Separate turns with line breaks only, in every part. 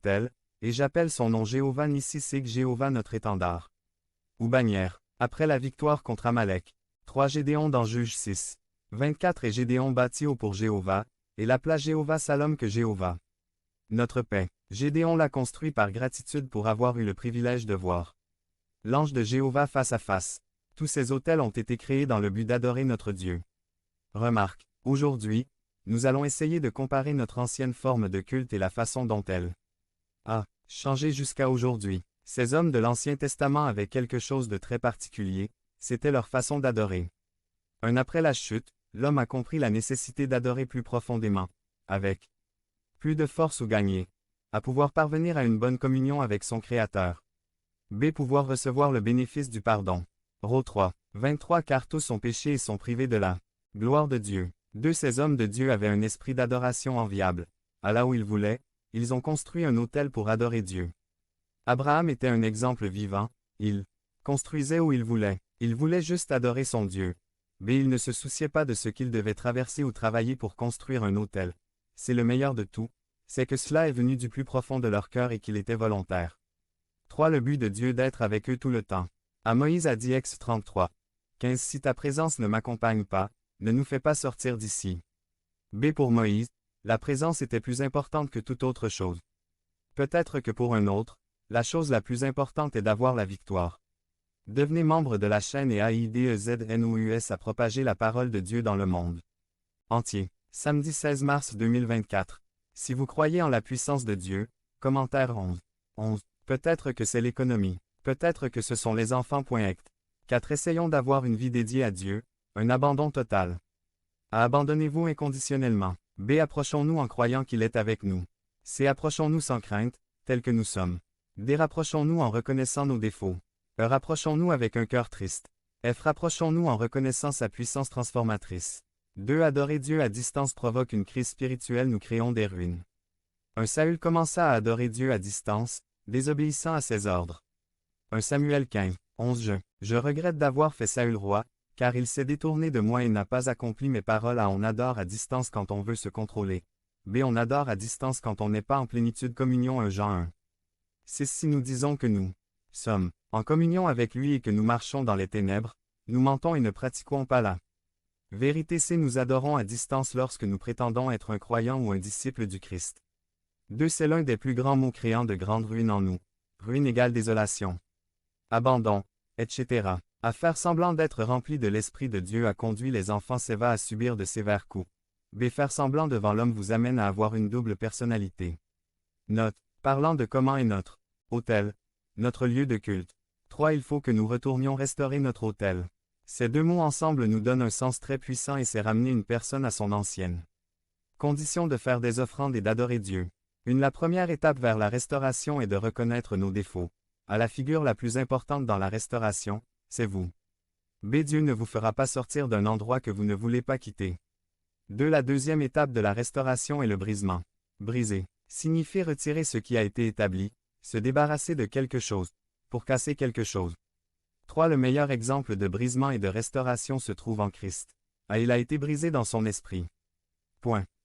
tel, et j'appelle son nom Jéhovah Nissi, c'est Jéhovah notre étendard. Ou bannière. Après la victoire contre Amalek. 3 Gédéon dans Juge 6. 24 et Gédéon bâtit haut pour Jéhovah, et l'appela Jéhovah Salom que Jéhovah. Notre paix. Gédéon l'a construit par gratitude pour avoir eu le privilège de voir l'ange de Jéhovah face à face. Tous ces autels ont été créés dans le but d'adorer notre Dieu. Remarque. Aujourd'hui, nous allons essayer de comparer notre ancienne forme de culte et la façon dont elle a changé jusqu'à aujourd'hui. Ces hommes de l'Ancien Testament avaient quelque chose de très particulier, c'était leur façon d'adorer. Après la chute, l'homme a compris la nécessité d'adorer plus profondément, avec plus de force ou gagner, à pouvoir parvenir à une bonne communion avec son Créateur. Pouvoir recevoir le bénéfice du pardon. Ro 3. 23 Car tous ont péché et sont privés de la gloire de Dieu. Ces hommes de Dieu avaient un esprit d'adoration enviable. À là où ils voulaient, ils ont construit un autel pour adorer Dieu. Abraham était un exemple vivant, il construisait où il voulait. Il voulait juste adorer son Dieu. Il ne se souciait pas de ce qu'il devait traverser ou travailler pour construire un autel. C'est le meilleur de tout, c'est que cela est venu du plus profond de leur cœur et qu'il était volontaire. 3 Le but de Dieu d'être avec eux tout le temps. À Moïse a dit Ex 33. 15 Si ta présence ne m'accompagne pas, ne nous fais pas sortir d'ici. Pour Moïse, la présence était plus importante que toute autre chose. Peut-être que pour un autre, la chose la plus importante est d'avoir la victoire. Devenez membre de la chaîne et AIDEZNOUS à propager la parole de Dieu dans le monde entier. Samedi 16 mars 2024. Si vous croyez en la puissance de Dieu, commentaire 11. Peut-être que c'est l'économie. Peut-être que ce sont les enfants. 4 Essayons d'avoir une vie dédiée à Dieu, un abandon total. Abandonnez-vous inconditionnellement. Approchons-nous en croyant qu'il est avec nous. Approchons-nous sans crainte, tels que nous sommes. Rapprochons-nous en reconnaissant nos défauts. Rapprochons-nous avec un cœur triste. Rapprochons-nous en reconnaissant sa puissance transformatrice. Adorer Dieu à distance provoque une crise spirituelle, nous créons des ruines. Saül commença à adorer Dieu à distance, désobéissant à ses ordres. Samuel 15, 11 Je regrette d'avoir fait Saül roi, car il s'est détourné de moi et n'a pas accompli mes paroles. On adore à distance quand on veut se contrôler. On adore à distance quand on n'est pas en plénitude. Communion 1 Jean 1. 6 Si nous disons que nous sommes en communion avec lui et que nous marchons dans les ténèbres, nous mentons et ne pratiquons pas la vérité. Nous adorons à distance lorsque nous prétendons être un croyant ou un disciple du Christ. C'est l'un des plus grands mots créant de grandes ruines en nous. Ruine égale désolation, abandon, etc. À faire semblant d'être rempli de l'Esprit de Dieu a conduit les enfants Séva à subir de sévères coups. Faire semblant devant l'homme vous amène à avoir une double personnalité. Note. Parlant de comment est notre autel, notre lieu de culte. 3 Il faut que nous retournions restaurer notre autel. Ces 2 mots ensemble nous donnent un sens très puissant et c'est ramener une personne à son ancienne condition de faire des offrandes et d'adorer Dieu. La première étape vers la restauration est de reconnaître nos défauts. La figure la plus importante dans la restauration, c'est vous. Dieu ne vous fera pas sortir d'un endroit que vous ne voulez pas quitter. La deuxième étape de la restauration est le brisement. Briser signifie retirer ce qui a été établi, se débarrasser de quelque chose, pour casser quelque chose. 3 Le meilleur exemple de brisement et de restauration se trouve en Christ. Il a été brisé dans son esprit.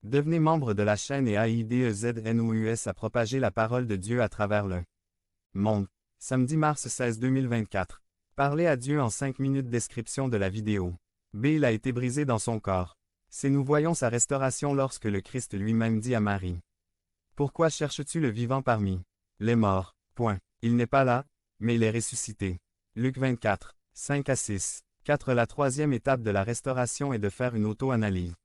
Devenez membre de la chaîne et AIDEZNOUS à propager la parole de Dieu à travers le monde. Samedi mars 16 2024. Parlez à Dieu en 5 minutes. Description de la vidéo. Il a été brisé dans son corps. Nous voyons sa restauration lorsque le Christ lui-même dit à Marie. Pourquoi cherches-tu le vivant parmi les morts? Il n'est pas là, mais il est ressuscité. Luc 24, 5 à 6. 4 La troisième étape de la restauration est de faire une auto-analyse.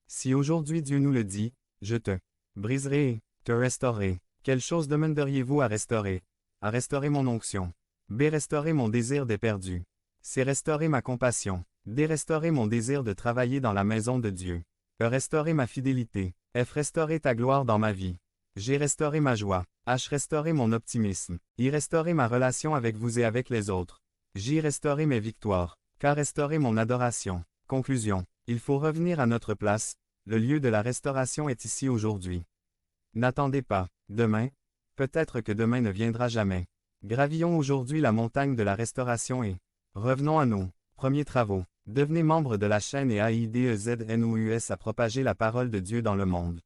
Si aujourd'hui Dieu nous le dit, je te briserai et te restaurerai, quelle chose demanderiez-vous à restaurer? À restaurer mon onction. Restaurer mon désir des perdus. C'est restaurer ma compassion. Restaurer mon désir de travailler dans la maison de Dieu. Restaurer ma fidélité. Restaurer ta gloire dans ma vie. J'ai restauré ma joie. Restaurer mon optimisme. Restaurer ma relation avec vous et avec les autres. J'ai restauré mes victoires. Restaurer mon adoration. Conclusion. Il faut revenir à notre place. Le lieu de la restauration est ici aujourd'hui. N'attendez pas. Demain. Peut-être que demain ne viendra jamais. Gravillons aujourd'hui la montagne de la restauration et revenons à nos premiers travaux. Devenez membre de la chaîne et AIDEZNOUS à propager la parole de Dieu dans le monde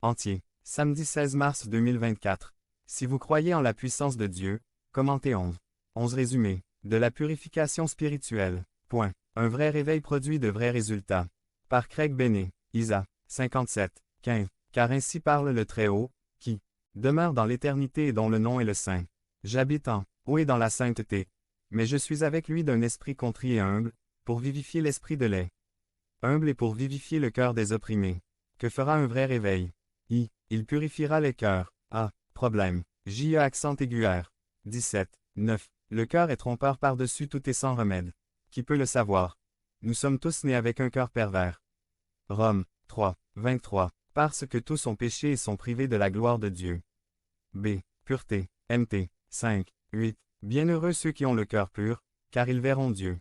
entier. Samedi 16 mars 2024. Si vous croyez en la puissance de Dieu, commentez 11. 11 résumé. De la purification spirituelle. Point. Un vrai réveil produit de vrais résultats. Par Craig Bennett. Isa. 57. 15. Car ainsi parle le Très-Haut, qui demeure dans l'éternité et dont le nom est le Saint. J'habite en haut et dans la sainteté. Mais je suis avec lui d'un esprit contrit et humble, pour vivifier l'esprit de lait. Humble et pour vivifier le cœur des opprimés. Que fera un vrai réveil? Il purifiera les cœurs. A. Problème. J. Accent aigu R. 17. 9. Le cœur est trompeur par-dessus tout et sans remède. Qui peut le savoir? Nous sommes tous nés avec un cœur pervers. Romains 3. 23. Parce que tous ont péché et sont privés de la gloire de Dieu. B. Pureté. Mt. 5. 8. Bienheureux ceux qui ont le cœur pur, car ils verront Dieu.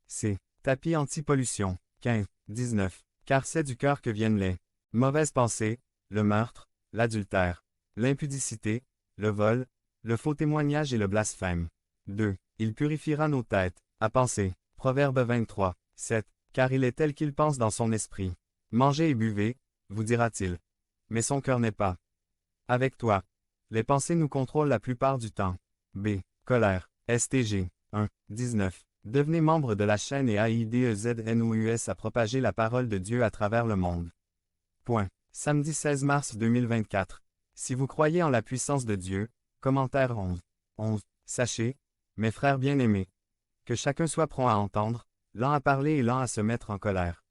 C. Tapis anti-pollution. 15. 19. Car c'est du cœur que viennent les mauvaises pensées, le meurtre, l'adultère, l'impudicité, le vol, le faux témoignage et le blasphème. 2. Il purifiera nos têtes, à penser. Proverbe 23. 7. Car il est tel qu'il pense dans son esprit. Mangez et buvez, vous dira-t-il. Mais son cœur n'est pas avec toi. Les pensées nous contrôlent la plupart du temps. B. Colère. STG. 1. 19. Devenez membre de la chaîne et AIDEZNOUS à propager la parole de Dieu à travers le monde. Point. Samedi 16 mars 2024. Si vous croyez en la puissance de Dieu, commentaire 11. 11. Sachez, mes frères bien-aimés, que chacun soit prompt à entendre, lent à parler et lent à se mettre en colère.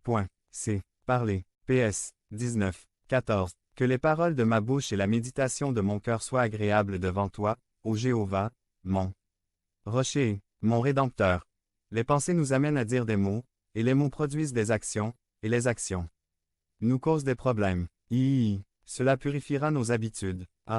Point. C. Parler. PS. 19. 14. Que les paroles de ma bouche et la méditation de mon cœur soient agréables devant toi, ô Jéhovah, mon rocher, mon rédempteur. Les pensées nous amènent à dire des mots, et les mots produisent des actions, et les actions nous causent des problèmes. Cela purifiera nos habitudes. A.